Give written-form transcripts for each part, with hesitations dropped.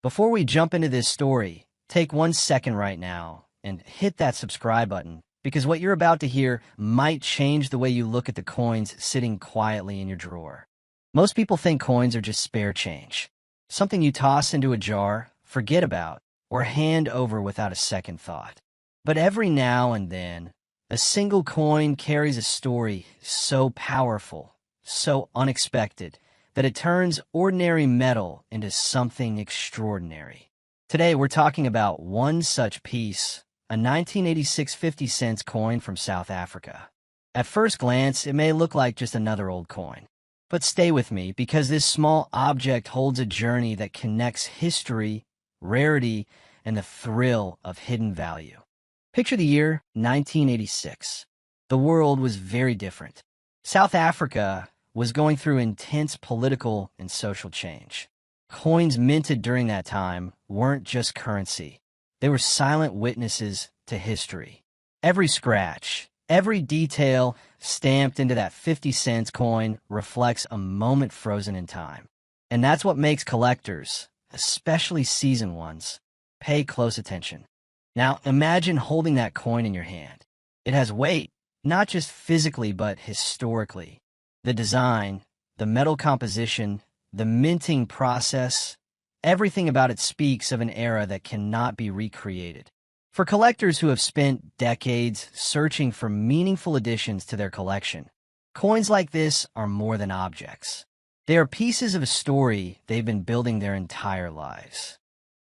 Before we jump into this story, take 1 second right now and hit that subscribe button because what you're about to hear might change the way you look at the coins sitting quietly in your drawer. Most people think coins are just spare change, something you toss into a jar, forget about, or hand over without a second thought. But every now and then, a single coin carries a story so powerful, so unexpected, that it turns ordinary metal into something extraordinary. Today, we're talking about one such piece, a 1986 50-cent coin from South Africa. At first glance, it may look like just another old coin. But stay with me, because this small object holds a journey that connects history, rarity, and the thrill of hidden value. Picture the year 1986. The world was very different. South Africa was going through intense political and social change. Coins minted during that time weren't just currency. They were silent witnesses to history. Every scratch, every detail stamped into that 50-cent coin reflects a moment frozen in time. And that's what makes collectors, especially seasoned ones, pay close attention. Now, imagine holding that coin in your hand. It has weight, not just physically but historically. The design, the metal composition, the minting process, everything about it speaks of an era that cannot be recreated. For collectors who have spent decades searching for meaningful additions to their collection, coins like this are more than objects. They are pieces of a story they've been building their entire lives.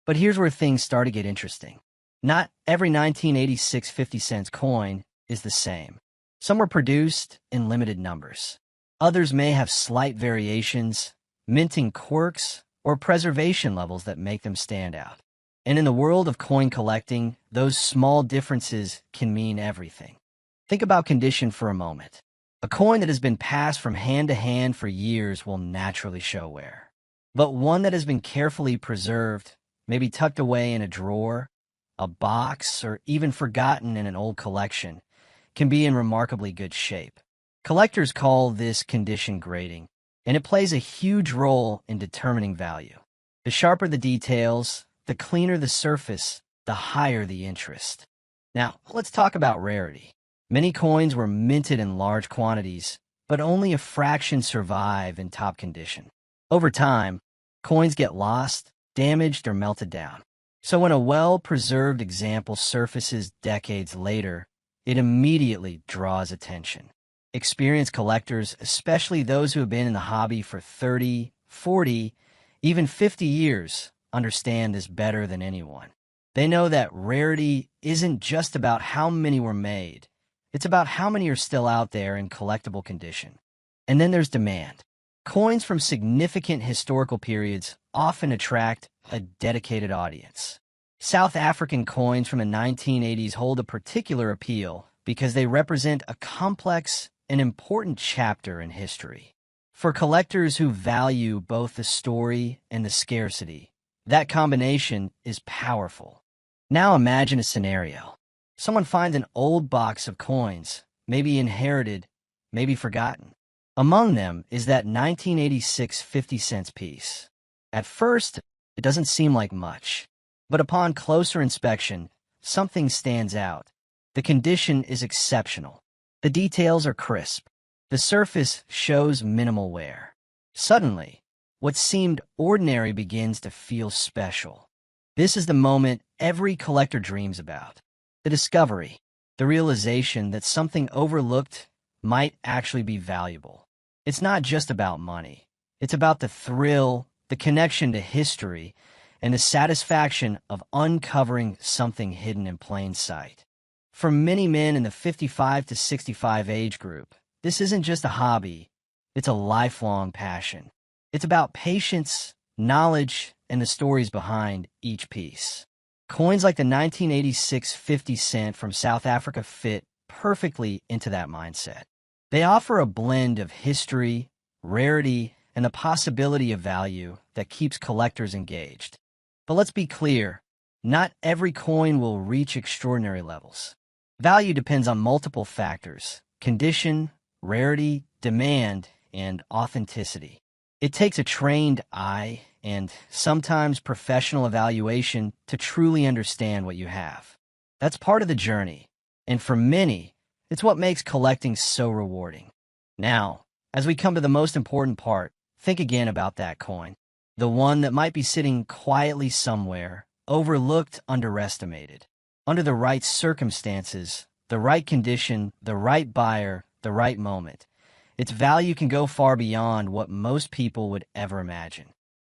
But here's where things start to get interesting. Not every 1986 50-cent coin is the same. Some were produced in limited numbers. Others may have slight variations, minting quirks, or preservation levels that make them stand out. And in the world of coin collecting, those small differences can mean everything. Think about condition for a moment. A coin that has been passed from hand to hand for years will naturally show wear. But one that has been carefully preserved, maybe tucked away in a drawer, a box, or even forgotten in an old collection, can be in remarkably good shape. Collectors call this condition grading, and it plays a huge role in determining value. The sharper the details, the cleaner the surface, the higher the interest. Now, let's talk about rarity. Many coins were minted in large quantities, but only a fraction survive in top condition. Over time, coins get lost, damaged, or melted down. So when a well-preserved example surfaces decades later, it immediately draws attention. Experienced collectors, especially those who have been in the hobby for 30, 40, even 50 years, understand this better than anyone. They know that rarity isn't just about how many were made. It's about how many are still out there in collectible condition. And then there's demand. Coins from significant historical periods often attract a dedicated audience. South African coins from the 1980s hold a particular appeal because they represent a complex and important chapter in history. For collectors who value both the story and the scarcity, that combination is powerful. Now imagine a scenario. Someone finds an old box of coins, maybe inherited, maybe forgotten. Among them is that 1986 50-cent piece. At first, it doesn't seem like much, but upon closer inspection, something stands out. The condition is exceptional. The details are crisp. The surface shows minimal wear. Suddenly, what seemed ordinary begins to feel special. This is the moment every collector dreams about. The discovery, the realization that something overlooked might actually be valuable. It's not just about money. It's about the thrill, the connection to history, and the satisfaction of uncovering something hidden in plain sight. For many men in the 55 to 65 age group, this isn't just a hobby, it's a lifelong passion. It's about patience, knowledge, and the stories behind each piece. Coins like the 1986 50-cent from South Africa fit perfectly into that mindset. They offer a blend of history, rarity, and the possibility of value that keeps collectors engaged. But let's be clear, not every coin will reach extraordinary levels. Value depends on multiple factors: condition, rarity, demand, and authenticity. It takes a trained eye and sometimes professional evaluation to truly understand what you have. That's part of the journey, and for many, it's what makes collecting so rewarding. Now, as we come to the most important part, think again about that coin. The one that might be sitting quietly somewhere, overlooked, underestimated. Under the right circumstances, the right condition, the right buyer, the right moment, its value can go far beyond what most people would ever imagine.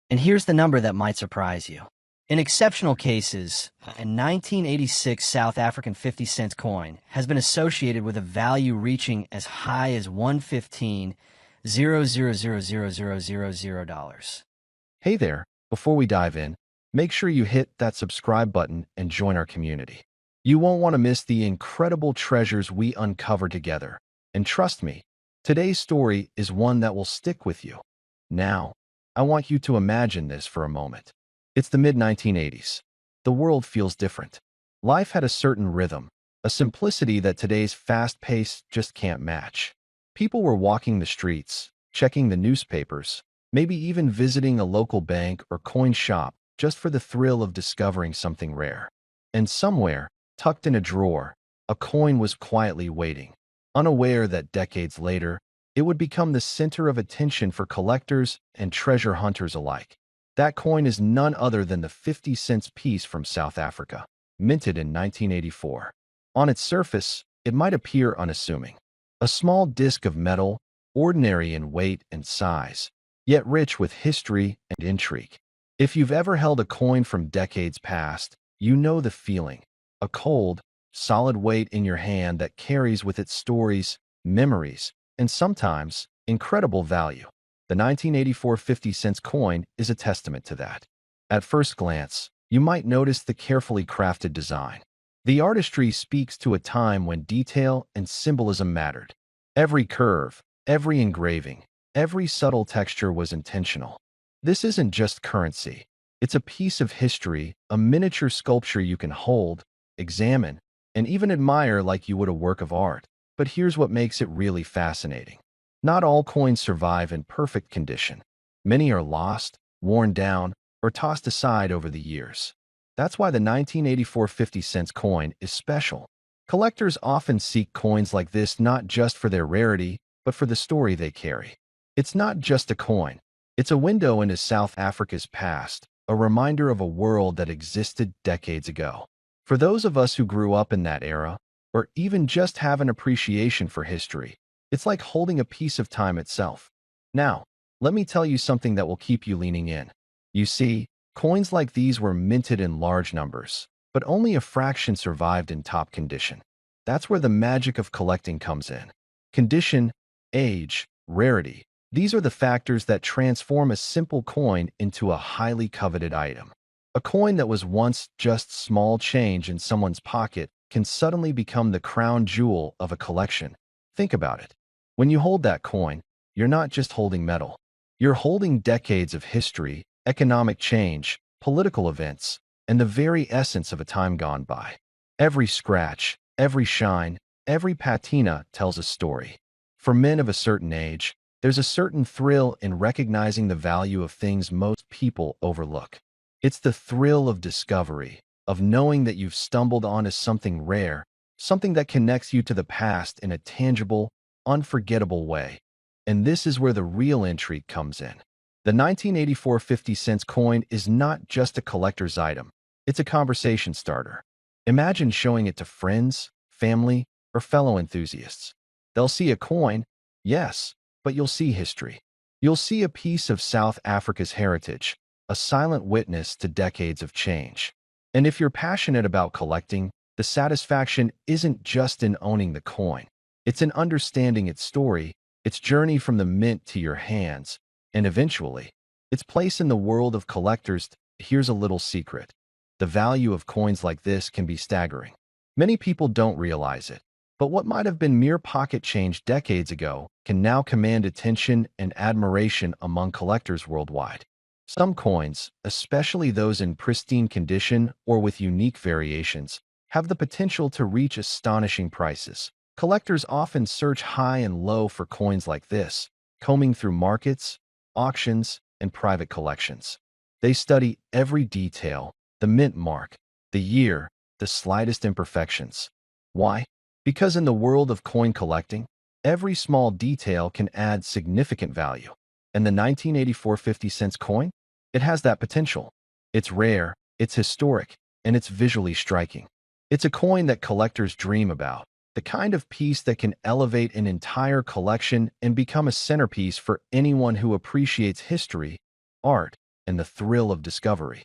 And here's the number that might surprise you. In exceptional cases, a 1986 South African 50-cent coin has been associated with a value reaching as high as $115,000,000. Hey there, before we dive in, make sure you hit that subscribe button and join our community. You won't want to miss the incredible treasures we uncover together. And trust me, today's story is one that will stick with you. Now, I want you to imagine this for a moment. It's the mid-1980s. The world feels different. Life had a certain rhythm, a simplicity that today's fast pace just can't match. People were walking the streets, checking the newspapers, maybe even visiting a local bank or coin shop just for the thrill of discovering something rare. And somewhere, tucked in a drawer, a coin was quietly waiting, unaware that decades later, it would become the center of attention for collectors and treasure hunters alike. That coin is none other than the 50-cent piece from South Africa, minted in 1984. On its surface, it might appear unassuming. A small disc of metal, ordinary in weight and size, yet rich with history and intrigue. If you've ever held a coin from decades past, you know the feeling. A cold, solid weight in your hand that carries with it stories, memories, and sometimes incredible value. The 1984 50-cent coin is a testament to that. At first glance, you might notice the carefully crafted design. The artistry speaks to a time when detail and symbolism mattered. Every curve, every engraving, every subtle texture was intentional. This isn't just currency. It's a piece of history, a miniature sculpture you can hold, examine, and even admire like you would a work of art. But here's what makes it really fascinating. Not all coins survive in perfect condition. Many are lost, worn down, or tossed aside over the years. That's why the 1984 50-cent coin is special. Collectors often seek coins like this not just for their rarity, but for the story they carry. It's not just a coin. It's a window into South Africa's past, a reminder of a world that existed decades ago. For those of us who grew up in that era, or even just have an appreciation for history, it's like holding a piece of time itself. Now, let me tell you something that will keep you leaning in. You see, coins like these were minted in large numbers, but only a fraction survived in top condition. That's where the magic of collecting comes in. Condition, age, rarity. These are the factors that transform a simple coin into a highly coveted item. A coin that was once just small change in someone's pocket can suddenly become the crown jewel of a collection. Think about it. When you hold that coin, you're not just holding metal. You're holding decades of history, economic change, political events, and the very essence of a time gone by. Every scratch, every shine, every patina tells a story. For men of a certain age, there's a certain thrill in recognizing the value of things most people overlook. It's the thrill of discovery, of knowing that you've stumbled onto something rare, something that connects you to the past in a tangible, unforgettable way. And this is where the real intrigue comes in. The 1984 50-cent coin is not just a collector's item. It's a conversation starter. Imagine showing it to friends, family, or fellow enthusiasts. They'll see a coin, yes, but you'll see history. You'll see a piece of South Africa's heritage, a silent witness to decades of change. And if you're passionate about collecting, the satisfaction isn't just in owning the coin. It's in understanding its story, its journey from the mint to your hands, and eventually, its place in the world of collectors. Here's a little secret. The value of coins like this can be staggering. Many people don't realize it, but what might have been mere pocket change decades ago can now command attention and admiration among collectors worldwide. Some coins, especially those in pristine condition or with unique variations, have the potential to reach astonishing prices. Collectors often search high and low for coins like this, combing through markets, auctions, and private collections. They study every detail, the mint mark, the year, the slightest imperfections. Why? Because in the world of coin collecting, every small detail can add significant value. And the 1984 50-cent coin? It has that potential. It's rare, it's historic, and it's visually striking. It's a coin that collectors dream about, the kind of piece that can elevate an entire collection and become a centerpiece for anyone who appreciates history, art, and the thrill of discovery.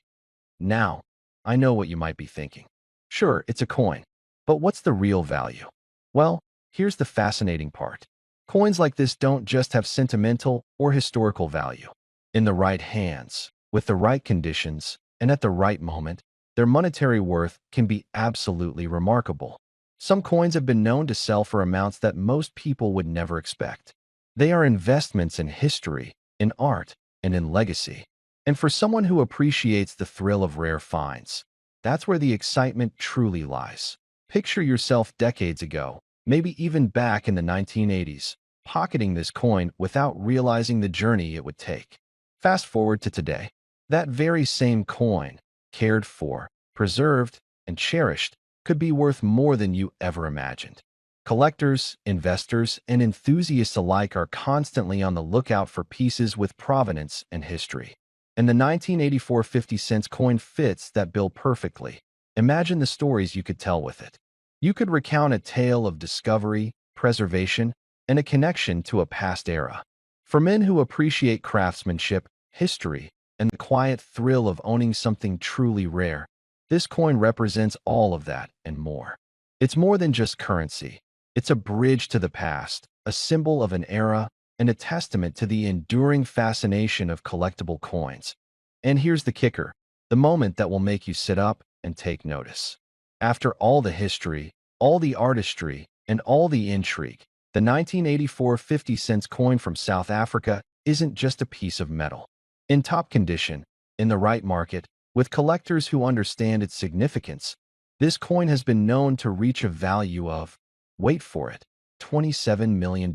Now, I know what you might be thinking. Sure, it's a coin, but what's the real value? Well, here's the fascinating part. Coins like this don't just have sentimental or historical value. In the right hands, with the right conditions, and at the right moment, their monetary worth can be absolutely remarkable. Some coins have been known to sell for amounts that most people would never expect. They are investments in history, in art, and in legacy. And for someone who appreciates the thrill of rare finds, that's where the excitement truly lies. Picture yourself decades ago, maybe even back in the 1980s, pocketing this coin without realizing the journey it would take. Fast forward to today. That very same coin, cared for, preserved, and cherished, could be worth more than you ever imagined. Collectors, investors, and enthusiasts alike are constantly on the lookout for pieces with provenance and history. And the 1984 50-cent coin fits that bill perfectly. Imagine the stories you could tell with it. You could recount a tale of discovery, preservation, and a connection to a past era. For men who appreciate craftsmanship, history, and the quiet thrill of owning something truly rare, this coin represents all of that and more. It's more than just currency. It's a bridge to the past, a symbol of an era, and a testament to the enduring fascination of collectible coins. And here's the kicker, the moment that will make you sit up and take notice. After all the history, all the artistry, and all the intrigue, the 1984 50-cent coin from South Africa isn't just a piece of metal. In top condition, in the right market, with collectors who understand its significance, this coin has been known to reach a value of, wait for it, $27 million.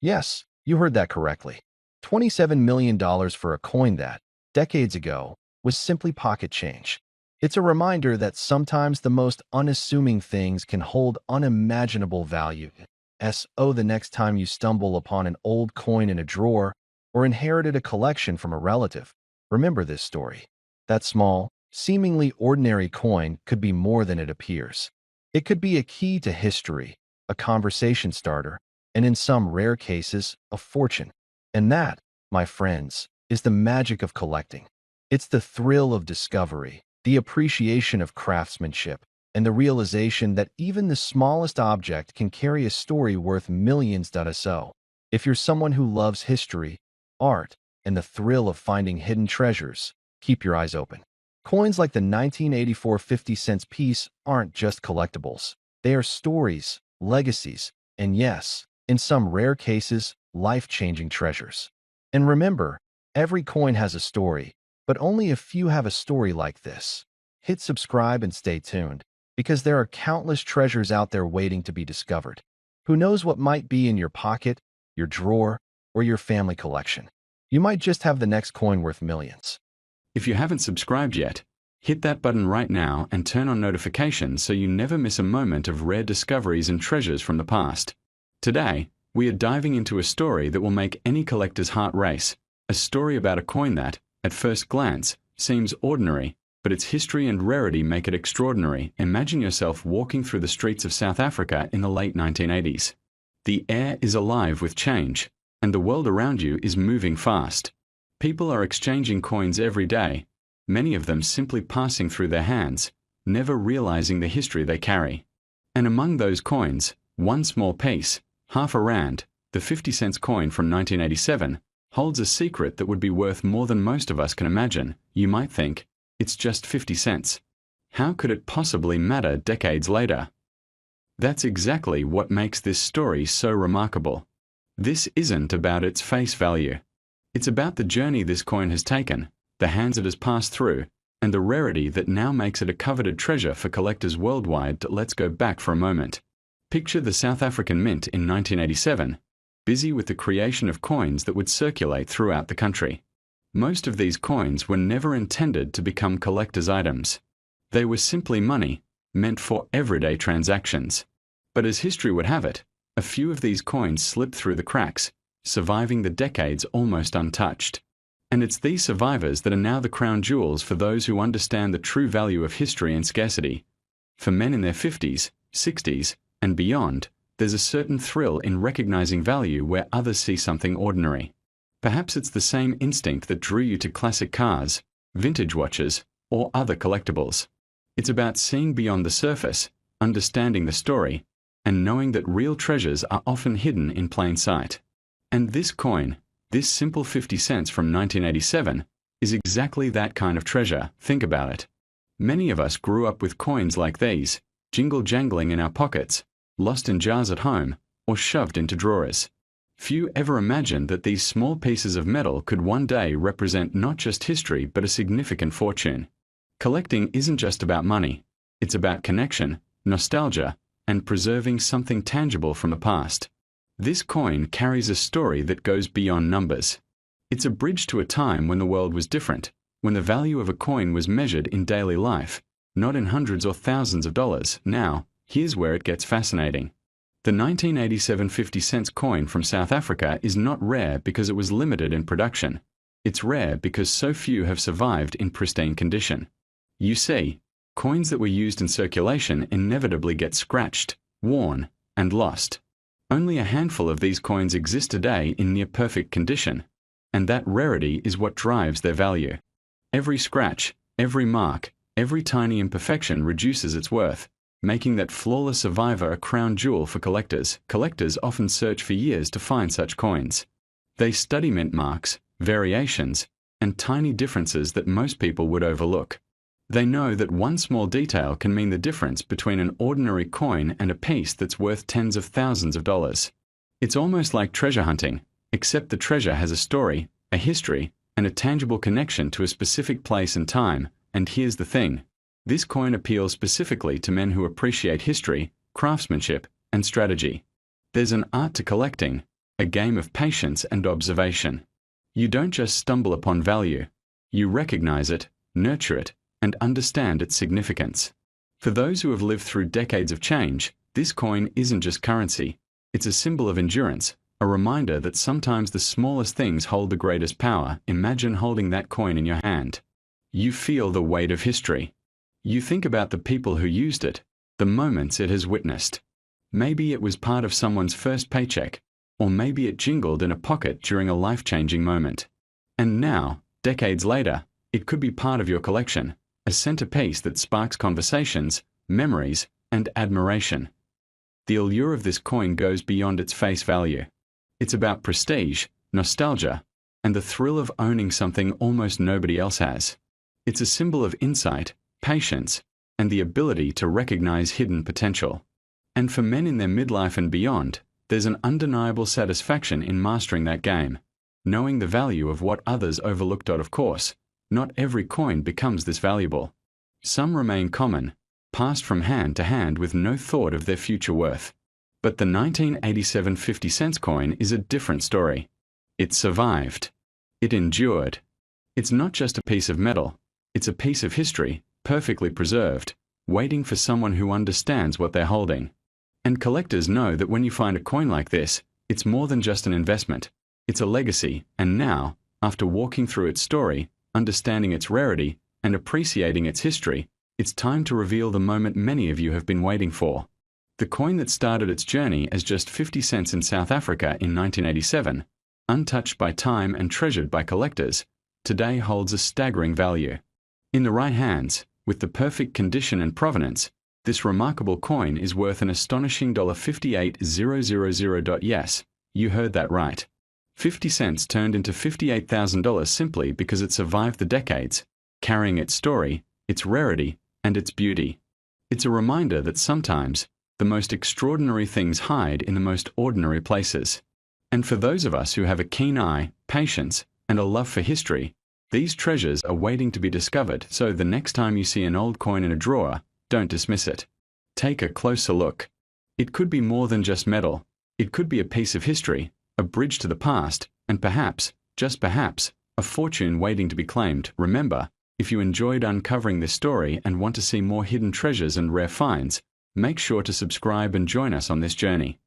Yes, you heard that correctly. $27 million for a coin that, decades ago, was simply pocket change. It's a reminder that sometimes the most unassuming things can hold unimaginable value. So the next time you stumble upon an old coin in a drawer or inherited a collection from a relative, remember this story. That small, seemingly ordinary coin could be more than it appears. It could be a key to history, a conversation starter, and in some rare cases, a fortune. And that, my friends, is the magic of collecting. It's the thrill of discovery, the appreciation of craftsmanship, and the realization that even the smallest object can carry a story worth millions. So, if you're someone who loves history, art, and the thrill of finding hidden treasures, keep your eyes open. Coins like the 1984 50-cent piece aren't just collectibles. They are stories, legacies, and yes, in some rare cases, life-changing treasures. And remember, every coin has a story, but only a few have a story like this. Hit subscribe and stay tuned, because there are countless treasures out there waiting to be discovered. Who knows what might be in your pocket, your drawer, or your family collection? You might just have the next coin worth millions. If you haven't subscribed yet, hit that button right now and turn on notifications so you never miss a moment of rare discoveries and treasures from the past. Today, we are diving into a story that will make any collector's heart race. A story about a coin that, at first glance, seems ordinary, but its history and rarity make it extraordinary. Imagine yourself walking through the streets of South Africa in the late 1980s. The air is alive with change, and the world around you is moving fast. People are exchanging coins every day, many of them simply passing through their hands, never realizing the history they carry. And among those coins, one small piece, half a rand, the 50-cent coin from 1987, holds a secret that would be worth more than most of us can imagine. You might think, it's just 50 cents. How could it possibly matter decades later? That's exactly what makes this story so remarkable. This isn't about its face value. It's about the journey this coin has taken, the hands it has passed through, and the rarity that now makes it a coveted treasure for collectors worldwide. Let's go back for a moment. Picture the South African Mint in 1987, busy with the creation of coins that would circulate throughout the country. Most of these coins were never intended to become collector's items. They were simply money, meant for everyday transactions. But as history would have it, a few of these coins slipped through the cracks, surviving the decades almost untouched. And it's these survivors that are now the crown jewels for those who understand the true value of history and scarcity. For men in their 50s, 60s, and beyond, there's a certain thrill in recognizing value where others see something ordinary. Perhaps it's the same instinct that drew you to classic cars, vintage watches, or other collectibles. It's about seeing beyond the surface, understanding the story, and knowing that real treasures are often hidden in plain sight. And this coin, this simple 50 cents from 1987, is exactly that kind of treasure. Think about it. Many of us grew up with coins like these, jingle-jangling in our pockets, lost in jars at home, or shoved into drawers. Few ever imagined that these small pieces of metal could one day represent not just history but a significant fortune. Collecting isn't just about money. It's about connection, nostalgia, and preserving something tangible from the past. This coin carries a story that goes beyond numbers. It's a bridge to a time when the world was different, when the value of a coin was measured in daily life, not in hundreds or thousands of dollars. Now, here's where it gets fascinating. The 1987 50 cents coin from South Africa is not rare because it was limited in production. It's rare because so few have survived in pristine condition. You see, coins that were used in circulation inevitably get scratched, worn, and lost. Only a handful of these coins exist today in near-perfect condition, and that rarity is what drives their value. Every scratch, every mark, every tiny imperfection reduces its worth, making that flawless survivor a crown jewel for collectors. Collectors often search for years to find such coins. They study mint marks, variations, and tiny differences that most people would overlook. They know that one small detail can mean the difference between an ordinary coin and a piece that's worth tens of thousands of dollars. It's almost like treasure hunting, except the treasure has a story, a history, and a tangible connection to a specific place and time. And here's the thing. This coin appeals specifically to men who appreciate history, craftsmanship, and strategy. There's an art to collecting, a game of patience and observation. You don't just stumble upon value. You recognize it, nurture it, and understand its significance. For those who have lived through decades of change, this coin isn't just currency. It's a symbol of endurance, a reminder that sometimes the smallest things hold the greatest power. Imagine holding that coin in your hand. You feel the weight of history. You think about the people who used it, the moments it has witnessed. Maybe it was part of someone's first paycheck, or maybe it jingled in a pocket during a life-changing moment. And now, decades later, it could be part of your collection, a centerpiece that sparks conversations, memories, and admiration. The allure of this coin goes beyond its face value. It's about prestige, nostalgia, and the thrill of owning something almost nobody else has. It's a symbol of insight, patience, and the ability to recognize hidden potential. And for men in their midlife and beyond, there's an undeniable satisfaction in mastering that game, knowing the value of what others overlooked. Of course, not every coin becomes this valuable. Some remain common, passed from hand to hand with no thought of their future worth. But the 1987 50 cents coin is a different story. It survived. It endured. It's not just a piece of metal. It's a piece of history, perfectly preserved, waiting for someone who understands what they're holding. And collectors know that when you find a coin like this, it's more than just an investment. It's a legacy, and now, after walking through its story, understanding its rarity, and appreciating its history, it's time to reveal the moment many of you have been waiting for. The coin that started its journey as just 50 cents in South Africa in 1987, untouched by time and treasured by collectors, today holds a staggering value. In the right hands, with the perfect condition and provenance, this remarkable coin is worth an astonishing $58,000. Yes, you heard that right. 50 cents turned into $58,000 simply because it survived the decades, carrying its story, its rarity, and its beauty. It's a reminder that sometimes, the most extraordinary things hide in the most ordinary places. And for those of us who have a keen eye, patience, and a love for history, these treasures are waiting to be discovered. So the next time you see an old coin in a drawer, don't dismiss it. Take a closer look. It could be more than just metal. It could be a piece of history, a bridge to the past, and perhaps, just perhaps, A fortune waiting to be claimed. Remember, if you enjoyed uncovering this story and want to see more hidden treasures and rare finds, make sure to subscribe and join us on this journey.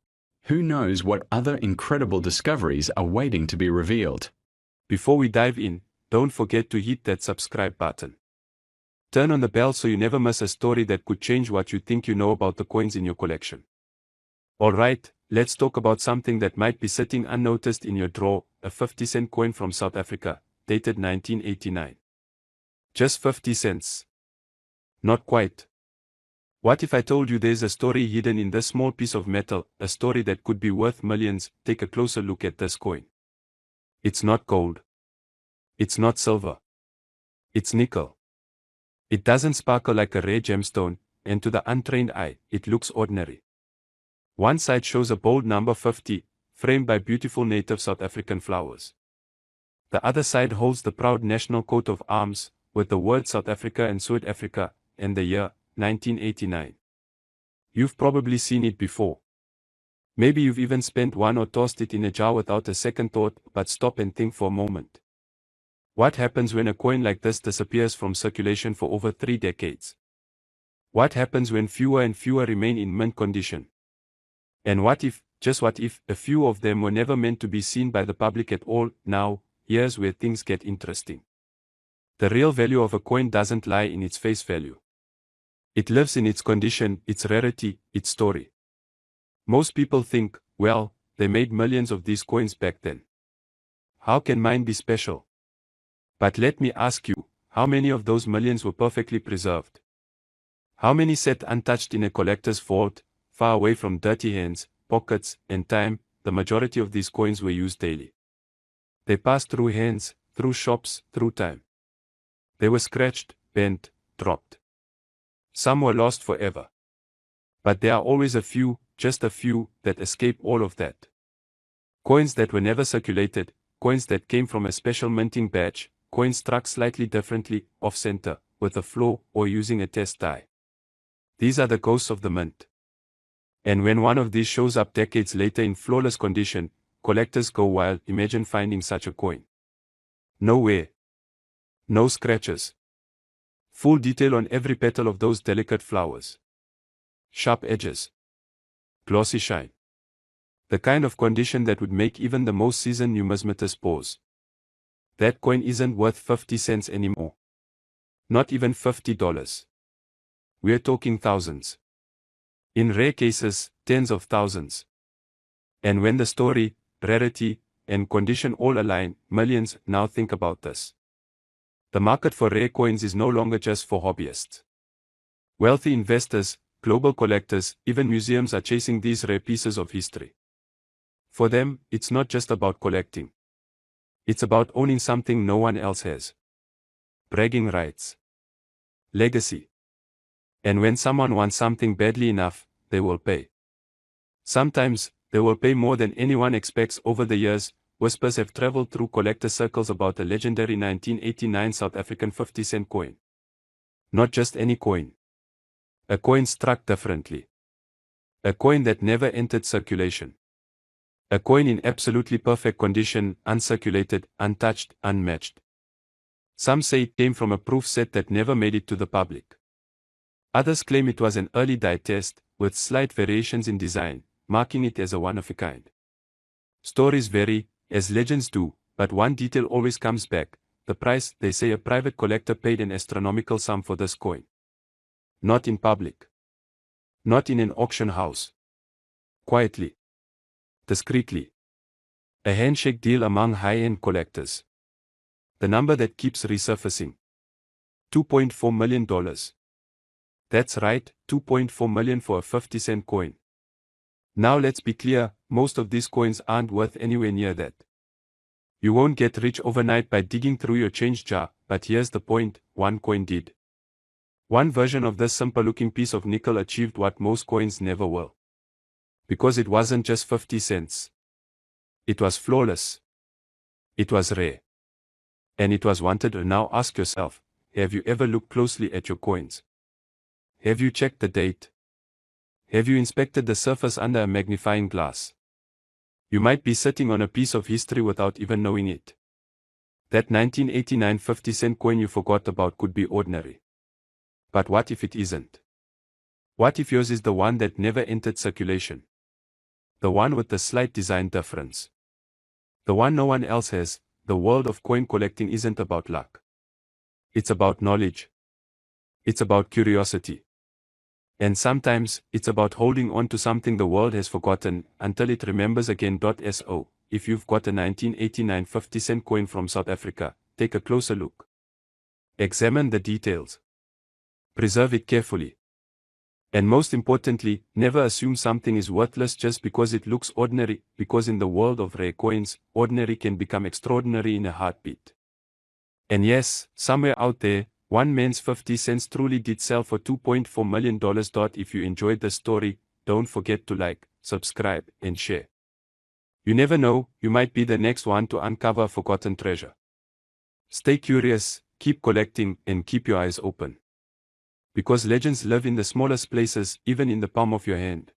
Who knows what other incredible discoveries are waiting to be revealed? Before we dive in, don't forget to hit that subscribe button. Turn on the bell so you never miss a story that could change what you think you know about the coins in your collection. Alright, let's talk about something that might be sitting unnoticed in your drawer, a 50-cent coin from South Africa, dated 1989. Just 50 cents. Not quite. What if I told you there's a story hidden in this small piece of metal, a story that could be worth millions? Take a closer look at this coin. It's not gold. It's not silver. It's nickel. It doesn't sparkle like a rare gemstone, and to the untrained eye, it looks ordinary. One side shows a bold number 50, framed by beautiful native South African flowers. The other side holds the proud national coat of arms, with the words South Africa and Suid-Afrika, and the year, 1989. You've probably seen it before. Maybe you've even spent one or tossed it in a jar without a second thought, but stop and think for a moment. What happens when a coin like this disappears from circulation for over 3 decades? What happens when fewer and fewer remain in mint condition? And what if, just what if, a few of them were never meant to be seen by the public at all? Now, here's where things get interesting. The real value of a coin doesn't lie in its face value. It lives in its condition, its rarity, its story. Most people think, well, they made millions of these coins back then. How can mine be special? But let me ask you, how many of those millions were perfectly preserved? How many sat untouched in a collector's vault, far away from dirty hands, pockets, and time? The majority of these coins were used daily. They passed through hands, through shops, through time. They were scratched, bent, dropped. Some were lost forever. But there are always a few, just a few, that escape all of that. Coins that were never circulated, coins that came from a special minting batch, coins struck slightly differently, off-center, with a flaw, or using a test die. These are the ghosts of the mint. And when one of these shows up decades later in flawless condition, collectors go wild. Imagine finding such a coin. No wear. No scratches. Full detail on every petal of those delicate flowers. Sharp edges. Glossy shine. The kind of condition that would make even the most seasoned numismatist pause. That coin isn't worth 50 cents anymore. Not even $50. We're talking thousands. In rare cases, tens of thousands. And when the story, rarity, and condition all align, millions. Now think about this. The market for rare coins is no longer just for hobbyists. Wealthy investors, global collectors, even museums are chasing these rare pieces of history. For them, it's not just about collecting. It's about owning something no one else has. Bragging rights. Legacy. And when someone wants something badly enough, they will pay. Sometimes, they will pay more than anyone expects. Over the years, whispers have traveled through collector circles about a legendary 1989 South African 50-cent coin. Not just any coin. A coin struck differently. A coin that never entered circulation. A coin in absolutely perfect condition, uncirculated, untouched, unmatched. Some say it came from a proof set that never made it to the public. Others claim it was an early die test, with slight variations in design, marking it as a one-of-a-kind. Stories vary, as legends do, but one detail always comes back: the price. They say a private collector paid an astronomical sum for this coin. Not in public. Not in an auction house. Quietly. Discreetly. A handshake deal among high-end collectors. The number that keeps resurfacing. $2.4 million. That's right, $2.4 million for a 50-cent coin. Now let's be clear, most of these coins aren't worth anywhere near that. You won't get rich overnight by digging through your change jar, but here's the point: one coin did. One version of this simple-looking piece of nickel achieved what most coins never will. Because it wasn't just 50 cents. It was flawless. It was rare. And it was wanted. Now ask yourself, have you ever looked closely at your coins? Have you checked the date? Have you inspected the surface under a magnifying glass? You might be sitting on a piece of history without even knowing it. That 1989 50-cent coin you forgot about could be ordinary. But what if it isn't? What if yours is the one that never entered circulation? The one with the slight design difference. The one no one else has. The world of coin collecting isn't about luck. It's about knowledge. It's about curiosity. And sometimes, it's about holding on to something the world has forgotten until it remembers again. So, if you've got a 1989 50-cent coin from South Africa, take a closer look. Examine the details. Preserve it carefully. And most importantly, never assume something is worthless just because it looks ordinary, because in the world of rare coins, ordinary can become extraordinary in a heartbeat. And yes, somewhere out there, one man's 50 cents truly did sell for $2.4 million. If you enjoyed the story, don't forget to like, subscribe, and share. You never know, you might be the next one to uncover a forgotten treasure. Stay curious, keep collecting, and keep your eyes open. Because legends live in the smallest places, even in the palm of your hand.